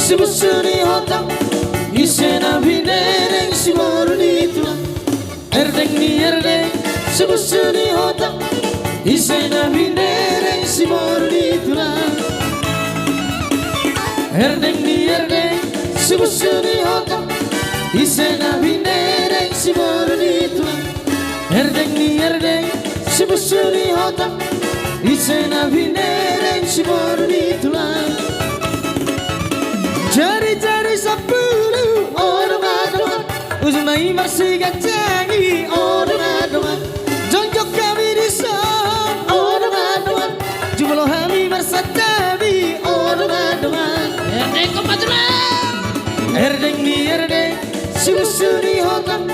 Sibusuri hotam Isena binereng Siborni tulang Erdeng ni erdeng Sibusuri hotam Isena binereng Siborni tulang Erdeng ni erdeng Sibusuri hotam Isena binereng Siborni tulang Erdeng ni erdeng Sibusuri hotam Isena binereng Siborni tulang Jari-jari sepuluh orang-orang Uzmai masih ganjangi orang-orang Jonjok kami di sana orang-orang Jumlah kami bersatabi orang-orang Erdeng kepaduran Erdeng ni erdeng Sibusuri hotam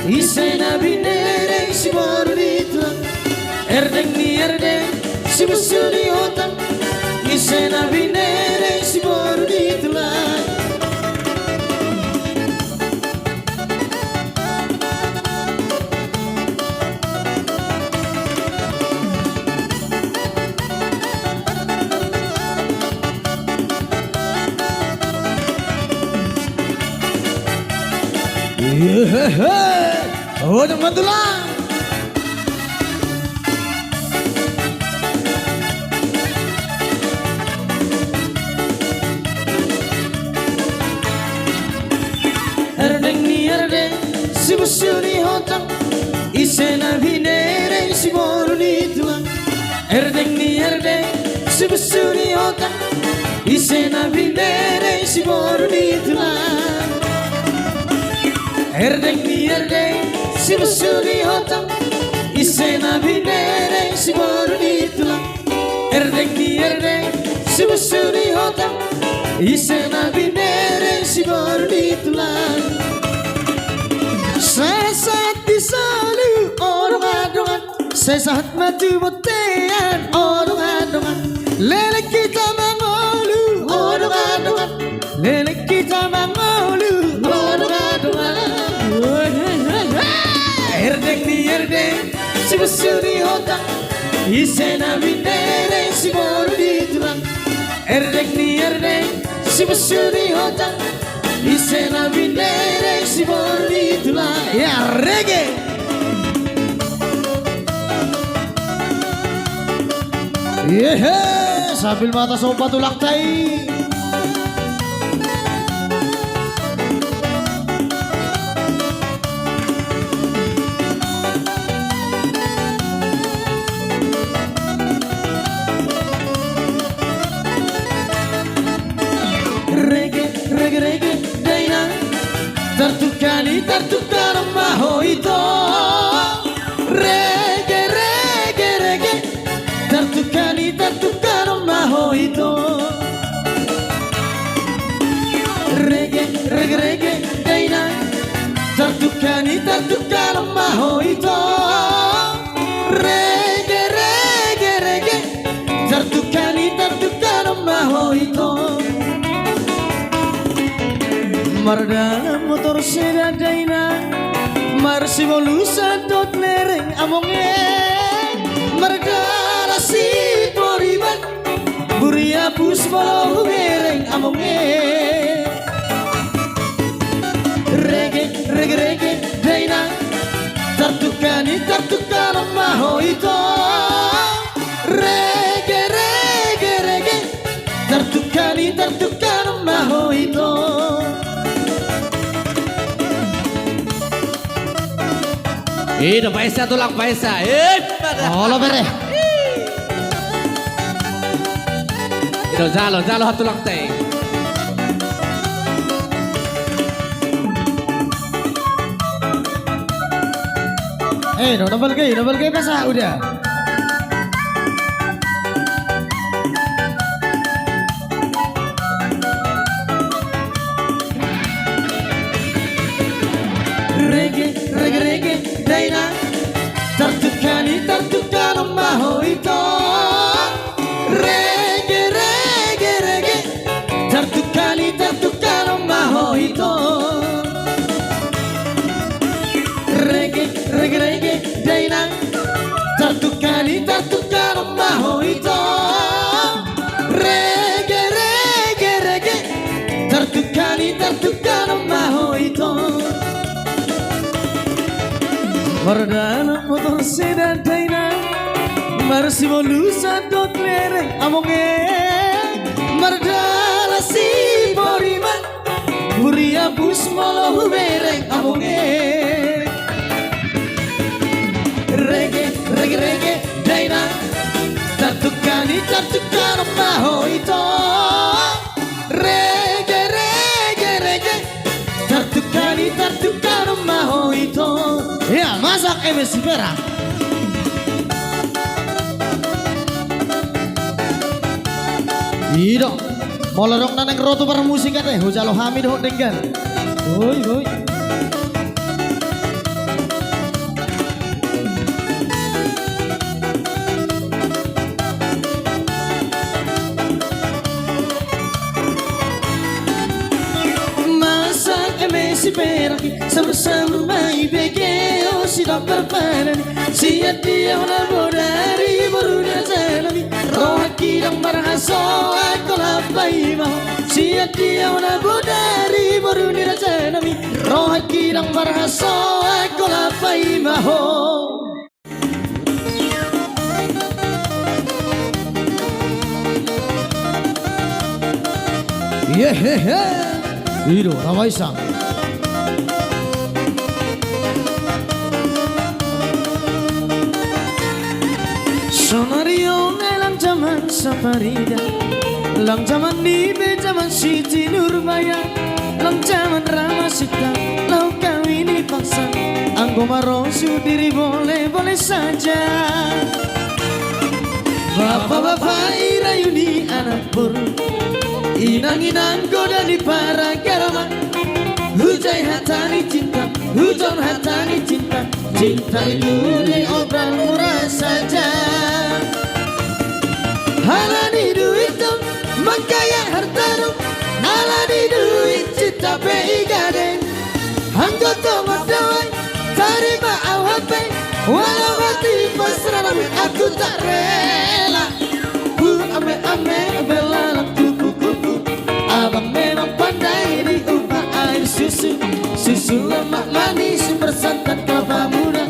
Isena binereng Siborni tulang Erdeng ni erdeng Sibusuri hotam Isena binereng Siborni tulang Oh, teman tulang Erdeng ni erdeng Sibusuri hotam Isena binereng Siborni tulang Erdeng ni erdeng Sibusuri hotam Isena binereng Siborni tulang Erdeng ni erdeng Sibusuri hotam Isena binereng Siborni tulang Erdeng ni erdeng Sibusuri hotam Isena binereng Siborni tulang Sesaat disalu orang-adongan Sesaat mati botean orang-adongan Lelek kita mangolu orang-adongan Lelek kita mangolu orang-adongan Erdeng ni erdeng Sibusuri hotam Isena binereng Siborni tulang Erdeng ni erdeng Sibusuri hotam Isena binereng Siborni tulang Ya reggae Yehe sambil mata sopa tulang tai Reggae daina Tartukani tartukar mahoito Reggae Tartukani tartukar mahoito Reggae daina Tartukani tartukar mahoito Reggae Tartukani tartukar mahoito Mardana motor sedadaina Marsi volusa dot lereng amonge Mardana si poriban Buria pusbolo lereng amonge Reggae daina Tartukani tartukar mahoito Reggae Tartukani tartukar mahoito Ida paisa tulang paisa. Oh lo bere. Ida jalo tulang teh. Double gay pesa udah. Reggae daina Tartukani tartukar mahoito Reggae Tartukani tartukar mahoito Reggae daina Tartukani tartukar mahoito Reggae Mardana motor sedan daina Marsi molusa dot lereng amonge Mardana si boriman Buria bus molo bereng amonge Reggae, reggae, reggae daina Tatukani maho ito Reggae, reggae, reggae Tatukani maho ito Ya, masak MC Perak Iya, mau lerok naneng roto para musik teh, hujalo hamid ho denggan. Hoi hoi. Masak MC Perak, sama-sama ibegeo si dokter panen, si dia orang dari barunya jalani. Roh kidang marhaso aku lapai mau sia dia wana bodari baru diraja nami roh kidang marhaso aku lapai mau yehehe Ido rawaisang Sonario nelang zaman saparida Lang zaman nibe zaman Siti Nurbaya Lang zaman Ramasita Lau kawini paksa Anggo marosu diri boleh saja Bapak-bapak irayuni anak pur Inang-inang goda di para garama Hujai hatani cinta Hujon hatani cinta Cinta itu diobral murah saja Halani duit dong Makaya harta dong Halani duit cinta bei gadeng Anggota modawai Tarima awhape Walau hati pasrah aku tak rela Ame belalang kupu-kupu Abang memang pandai diubah air susu Susu lemak manis bersantan kelapa muda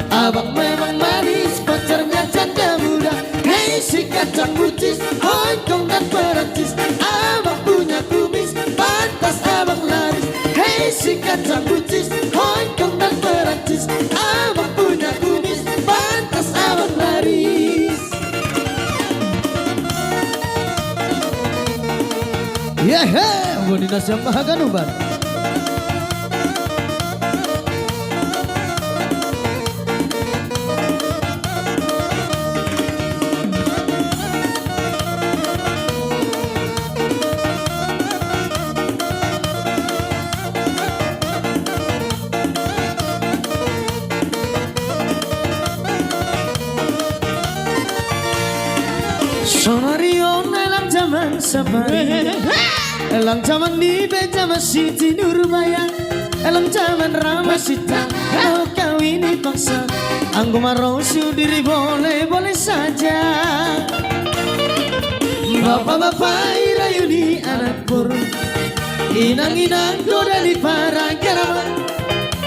Abang memang manis pacarnya janda muda Hei si kacang bucis Hongkong dan Perancis Abang punya kumis pantas abang laris Hei si kacang bucis Hongkong dan Perancis Abang punya kumis pantas abang laris Yehe, wanita siapa haganuban Sonario nelang zaman safari Elang zaman nibe zaman Siti Nurbaya Elang zaman Ramasita Kau kawini paksa Anggo marosu diri boleh saja Bapak-bapak irayuni anak pur Inang-inang goda di para garama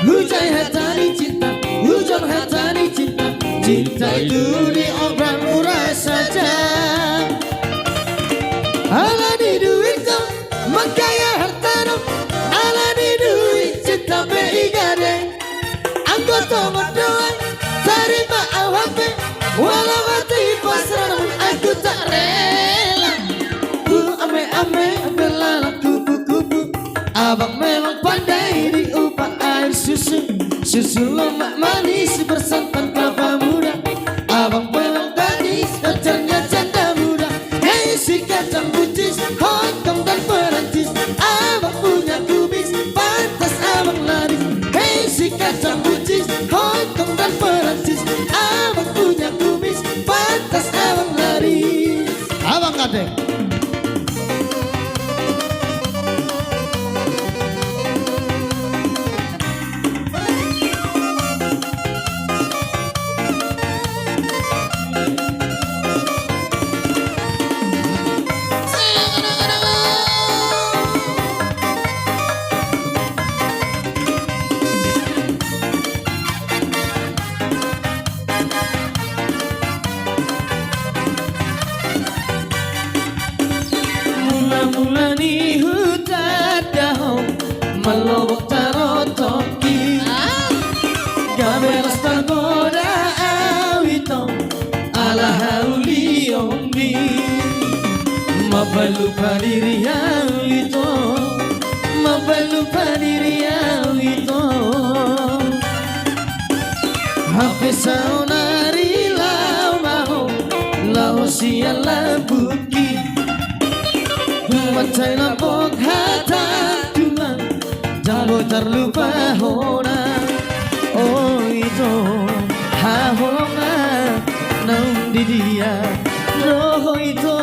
Hujai hatani cinta Hujon hatani cinta Cinta itu diobral murah saja Alani duit dong Makaya harta dong Alani duit cinta bei gadeng Anggota modawai Tarima awhape Walau hati pasrah namun aku tak rela Ame belalang kupu-kupu Abang memang pandai diubah air susu Susu lemak manis bersantan kelapa muda Abang memang gadis pacarnya janda muda Hei si kacang bucis Hongkong dan Perancis Abang punya kumis pantas abang laris Hei si kacang bucis Hongkong dan Perancis Abang punya kumis pantas abang laris Abang kadek mulani hutadaho malobok tarotoki gabelas tergoda awito ala hauli ombi mabalupa diri awito mabalupa diri awito hape saunari lau maho lau siala buki macai lapok hata tulang jabo terlupa hona oh itu hahonga naum di dia roho itu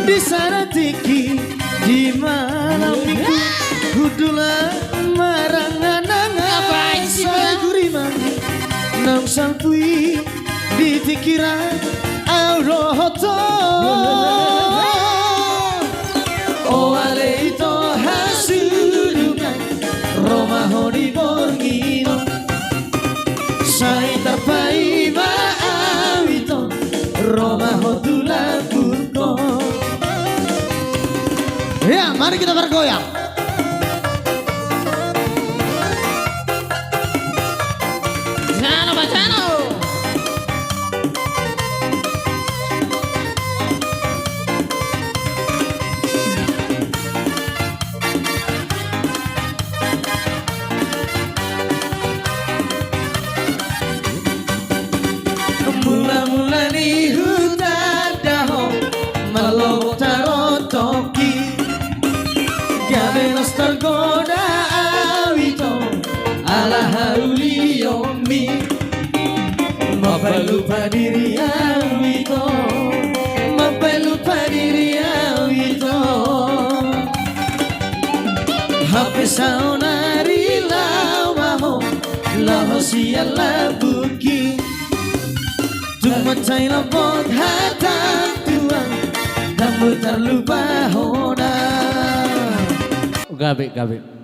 di sana tiki di malam minggu hudula marangananga saguri mandi nam sampui di pikiran roho to oh ale itu hasilungan romaho di borgino sai tapai ma awito romaho tulabuko. Ya, mari kita bergoyang. Bacano, bacano. Mula-mula di hutadaho malobok tarotoki gabelas tergoda awito ala hauli yomi mabalupa diri awito mabalupa diri awito hape saunari lau maho lau siala buki macai lapok hata tuang kamu terlupa hona Gabe, gabe.